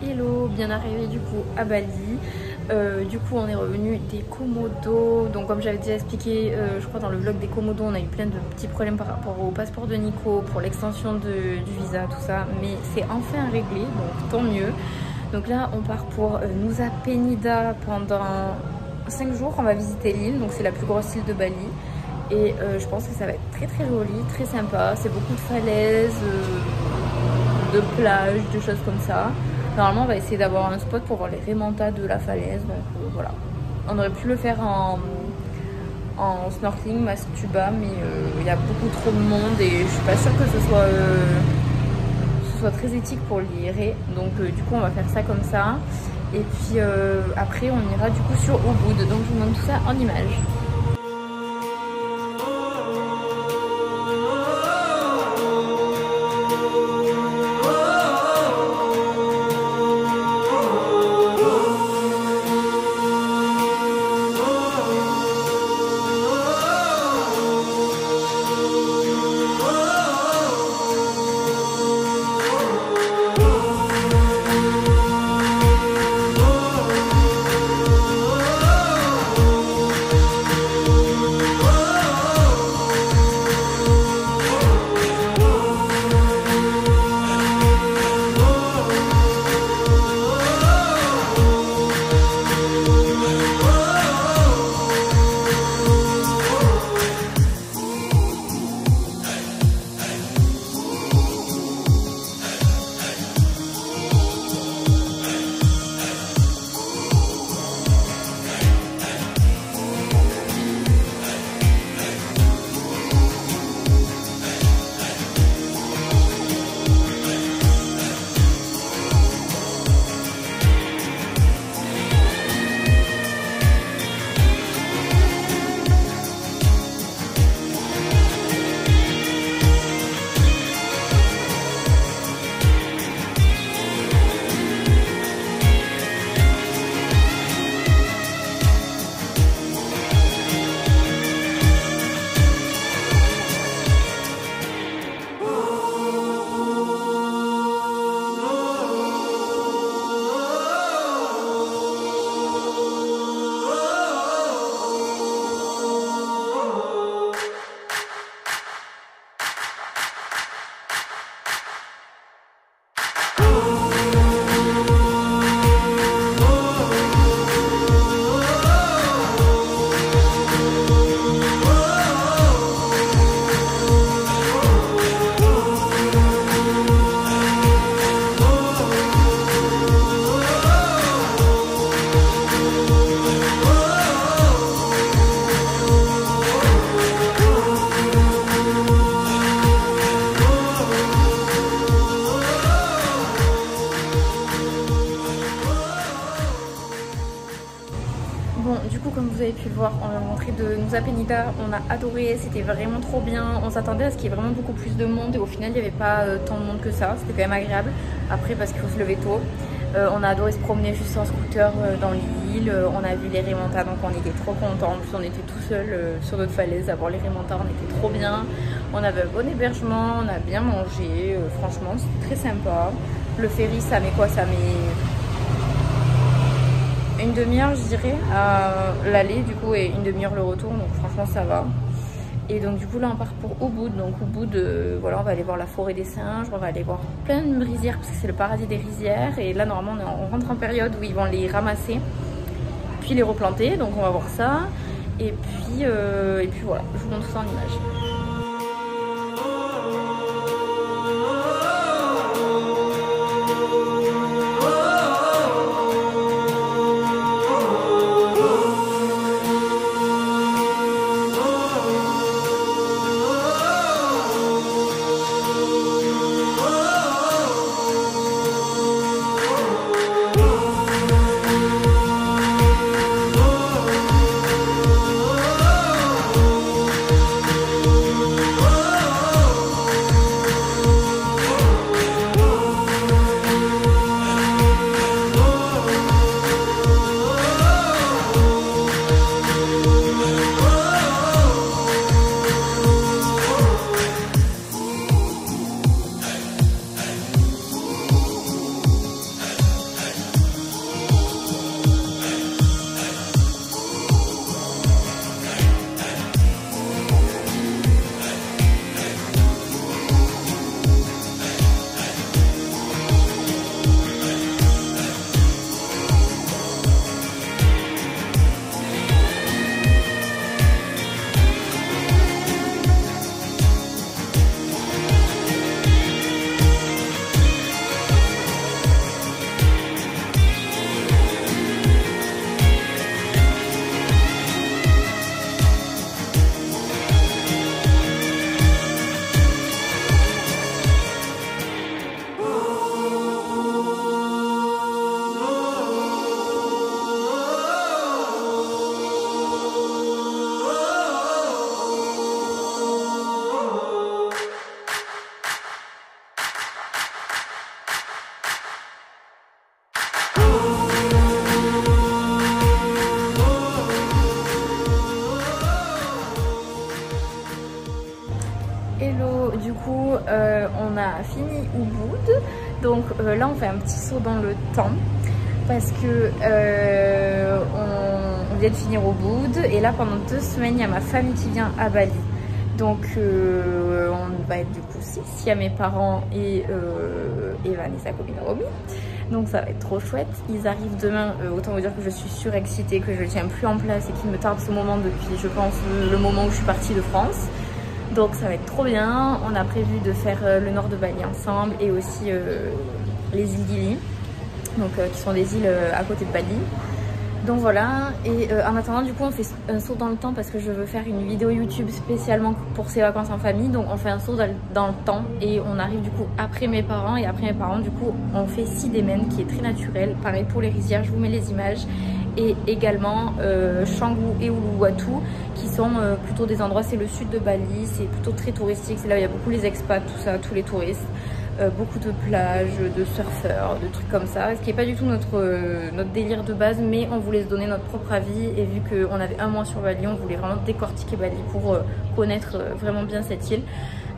Hello, bien arrivé du coup à Bali. Du coup on est revenu des Komodo. Donc comme j'avais déjà expliqué je crois dans le vlog des Komodo, on a eu plein de petits problèmes par rapport au passeport de Nico pour l'extension du visa, tout ça, mais c'est enfin réglé, donc tant mieux. Donc là on part pour Nusa Penida pendant 5 jours. On va visiter l'île, donc c'est la plus grosse île de Bali. Et je pense que ça va être très très joli, très sympa. C'est beaucoup de falaises, de plages, de choses comme ça. Normalement on va essayer d'avoir un spot pour voir les remontas de la falaise. Donc voilà. On aurait pu le faire en snorkeling, mascuba, mais il y a beaucoup trop de monde et je suis pas sûre que ce soit très éthique pour les raies. Donc du coup on va faire ça comme ça. Et puis après on ira du coup sur Ubud. Donc je vous montre tout ça en images. Bon, du coup, comme vous avez pu le voir, on va montrer de Nusa Penida. On a adoré, c'était vraiment trop bien. On s'attendait à ce qu'il y ait vraiment beaucoup plus de monde et au final, il n'y avait pas tant de monde que ça. C'était quand même agréable. Après, parce qu'il faut se lever tôt. On a adoré se promener juste en scooter dans l'île. On a vu les remontas, donc on était trop contents. En plus, on était tout seul sur notre falaise à voir les remontas. On était trop bien. On avait un bon hébergement, on a bien mangé. Franchement, c'était très sympa. Le ferry, ça met quoi? Ça met une demi-heure je dirais à l'aller du coup et une demi-heure le retour, donc franchement ça va. Et donc du coup là on part pour Ubud. Donc Ubud voilà, on va aller voir la forêt des singes, on va aller voir plein de rizières parce que c'est le paradis des rizières. Et là normalement on rentre en période où ils vont les ramasser puis les replanter, donc on va voir ça. Et puis voilà, je vous montre ça en images. a fini Ubud. Donc là on fait un petit saut dans le temps parce que on vient de finir Ubud et là pendant 2 semaines il y a ma famille qui vient à Bali. Donc on va être du coup 6, il y a mes parents et Evan et sa copine Romy. Donc ça va être trop chouette. Ils arrivent demain, autant vous dire que je suis surexcitée, que je ne tiens plus en place et qu'il me tarde ce moment depuis je pense le moment où je suis partie de France. Donc ça va être trop bien. On a prévu de faire le nord de Bali ensemble et aussi les îles Gili, donc qui sont des îles à côté de Bali. Donc voilà, et en attendant du coup on fait un saut dans le temps parce que je veux faire une vidéo YouTube spécialement pour ces vacances en famille. Donc on fait un saut dans le temps et on arrive du coup après mes parents, et après mes parents du coup on fait Sidemen qui est très naturel. Pareil pour les rizières, je vous mets les images. Et également Canggu et Uluwatu qui sont plutôt des endroits, c'est le sud de Bali, c'est plutôt très touristique, c'est là où il y a beaucoup les expats, tout ça, tous les touristes. Beaucoup de plages, de surfeurs, de trucs comme ça, ce qui n'est pas du tout notre délire de base, mais on voulait se donner notre propre avis et vu qu'on avait 1 mois sur Bali, on voulait vraiment décortiquer Bali pour connaître vraiment bien cette île.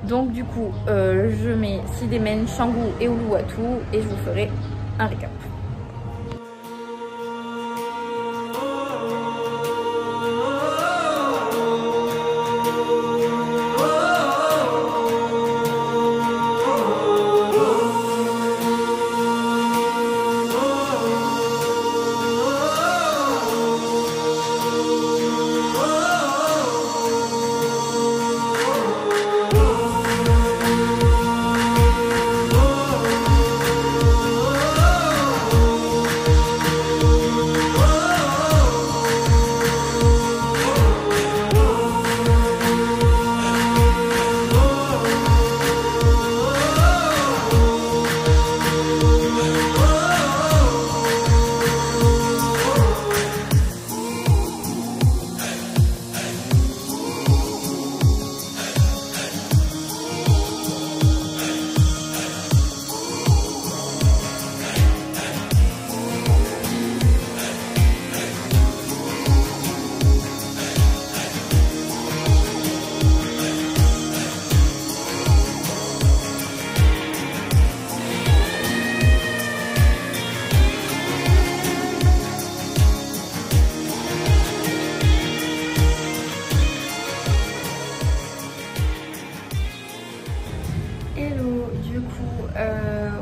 Donc du coup, je mets Sidemen, Canggu et Uluwatu et je vous ferai un récap.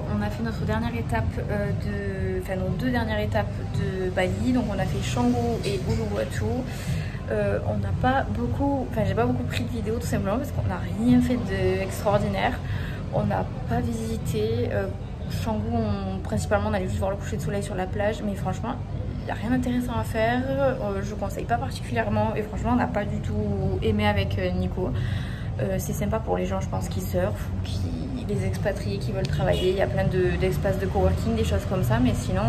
On a fait notre dernière étape nos 2 dernières étapes de Bali. Donc on a fait Canggu et Uluwatu. On n'a pas beaucoup, j'ai pas beaucoup pris de vidéos tout simplement parce qu'on n'a rien fait d'extraordinaire. On n'a pas visité Canggu, principalement on allait juste voir le coucher de soleil sur la plage, mais franchement il n'y a rien d'intéressant à faire. Je conseille pas particulièrement et franchement on n'a pas du tout aimé avec Nico. C'est sympa pour les gens je pense qui surfent ou les expatriés qui veulent travailler. Il y a plein d'espaces de coworking, des choses comme ça, mais sinon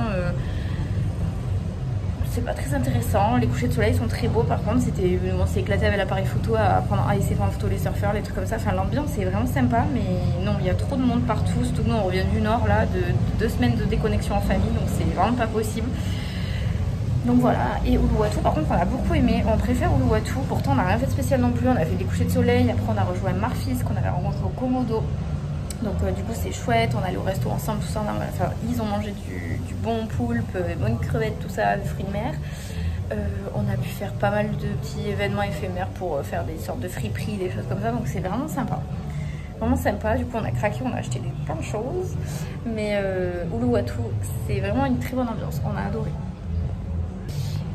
c'est pas très intéressant. Les couchers de soleil sont très beaux par contre, on s'est éclaté avec l'appareil photo à essayer de prendre en photo les surfeurs, les trucs comme ça. Enfin l'ambiance est vraiment sympa, mais non, il y a trop de monde partout, surtout que nous on revient du nord là, de 2 semaines de déconnexion en famille, donc c'est vraiment pas possible. Donc voilà, et Uluwatu par contre on a beaucoup aimé, on préfère Uluwatu, pourtant on n'a rien fait de spécial non plus, on a fait des couchers de soleil, après on a rejoint Marfis qu'on avait rencontré au Komodo. Donc du coup c'est chouette, on allait au resto ensemble, tout ça, ils ont mangé du bon poulpe, bonnes crevettes, tout ça, des fruits de mer. On a pu faire pas mal de petits événements éphémères pour faire des sortes de friperies, des choses comme ça, donc c'est vraiment sympa. Vraiment sympa, du coup on a craqué, on a acheté plein de choses. Mais Uluwatu, c'est vraiment une très bonne ambiance, on a adoré.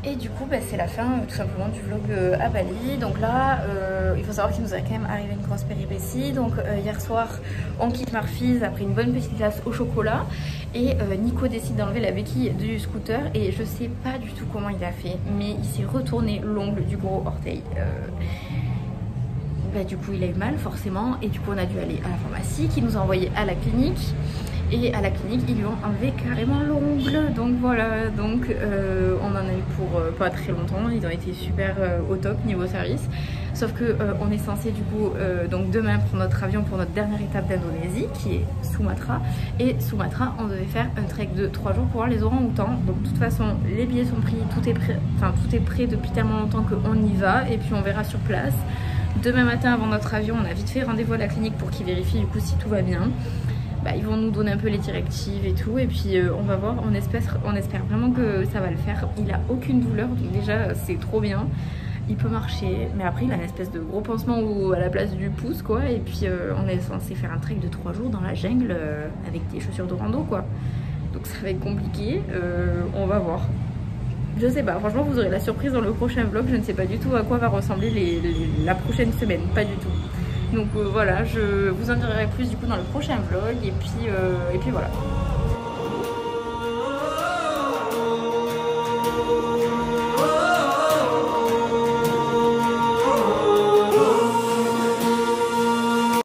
Et du coup c'est la fin tout simplement du vlog à Bali. Donc là il faut savoir qu'il nous a quand même arrivé une grosse péripétie. Donc hier soir on quitte Marfis après une bonne petite glace au chocolat. Et Nico décide d'enlever la béquille du scooter. Et je sais pas du tout comment il a fait, mais il s'est retourné l'ongle du gros orteil. Du coup il a eu mal forcément. Et du coup on a dû aller à la pharmacie qui nous a envoyé à la clinique. Et à la clinique, ils lui ont enlevé carrément l'ongle. Donc voilà, donc on en a eu pour pas très longtemps. Ils ont été super au top niveau service. Sauf que on est censé du coup donc demain prendre notre avion pour notre dernière étape d'Indonésie qui est Sumatra. Et Sumatra, on devait faire un trek de 3 jours pour voir les orang-outans. Donc de toute façon, les billets sont pris, tout est prêt depuis tellement longtemps qu'on y va. Et puis on verra sur place. Demain matin avant notre avion, on a vite fait rendez-vous à la clinique pour qu'ils vérifient du coup si tout va bien. Bah, ils vont nous donner un peu les directives et tout, et puis on va voir, on espère vraiment que ça va le faire. Il a aucune douleur, donc déjà c'est trop bien. Il peut marcher, mais après il a une espèce de gros pansement à la place du pouce quoi, et puis on est censé faire un trek de 3 jours dans la jungle avec des chaussures de rando quoi. Donc ça va être compliqué, on va voir. Je sais pas, franchement vous aurez la surprise dans le prochain vlog, je ne sais pas du tout à quoi va ressembler la prochaine semaine, pas du tout. Donc voilà, je vous en dirai plus du coup dans le prochain vlog et puis voilà.